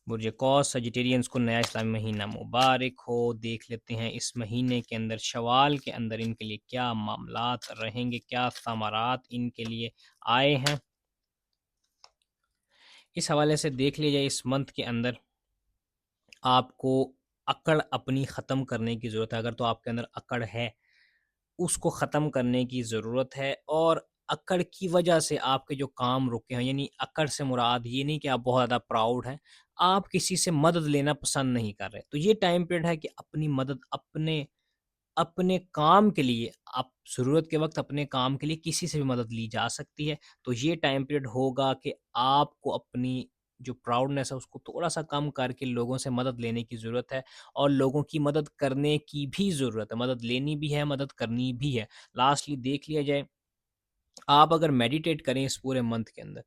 बुर्ज कौस Sagittarians को नया इस्लामी महीना मुबारक हो। देख लेते हैं इस महीने के अंदर शवाल के अंदर इनके लिए क्या मामलात रहेंगे, क्या समारात इनके लिए आए हैं। इस हवाले से देख लिया जाए, इस मंथ के अंदर आपको अकड़ अपनी ख़त्म करने की ज़रूरत है। अगर तो आपके अंदर अकड़ है, उसको ख़त्म करने की ज़रूरत है। और अकड़ की वजह से आपके जो काम रुके हैं, यानी अकड़ से मुराद ये नहीं कि आप बहुत ज़्यादा प्राउड हैं, आप किसी से मदद लेना पसंद नहीं कर रहे। तो ये टाइम पीरियड है कि अपनी मदद अपने अपने काम के लिए, आप ज़रूरत के वक़्त अपने काम के लिए किसी से भी मदद ली जा सकती है। तो ये टाइम पीरियड होगा कि आपको अपनी जो प्राउडनेस है उसको थोड़ा-सा कम करके लोगों से मदद लेने की ज़रूरत है, और लोगों की मदद करने की भी ज़रूरत है। मदद लेनी भी है, मदद करनी भी है। लास्टली देख लिया जाए, आप अगर मेडिटेट करें इस पूरे मंथ के अंदर,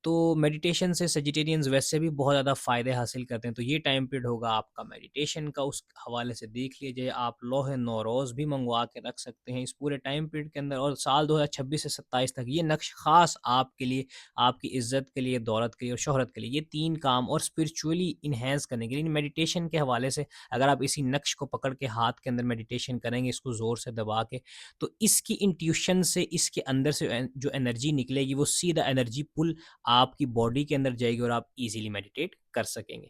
तो मेडिटेशन से सजिटेरियंस वैसे भी बहुत ज़्यादा फ़ायदे हासिल करते हैं। तो ये टाइम पीरियड होगा आपका मेडिटेशन का। उस हवाले से देख लीजिए, आप लोहे नौरोज़ भी मंगवा के रख सकते हैं इस पूरे टाइम पीरियड के अंदर। और साल 2026 से 27 तक ये नक्श ख़ास आपके लिए, आपकी इज़्ज़त के लिए, दौलत के लिए और शोहरत के लिए, ये 3 काम और स्पिरिचुअली एनहांस करने के लिए मेडिटेशन के हवाले से, अगर आप इसी नक्श को पकड़ के हाथ के अंदर मेडिटेशन करेंगे, इसको ज़ोर से दबा के, तो इसकी इंट्यूशन से, इसके अंदर से जो एनर्जी निकलेगी, वो सीधा एनर्जी पुल आपकी बॉडी के अंदर जाएगी और आप इजीली मेडिटेट कर सकेंगे।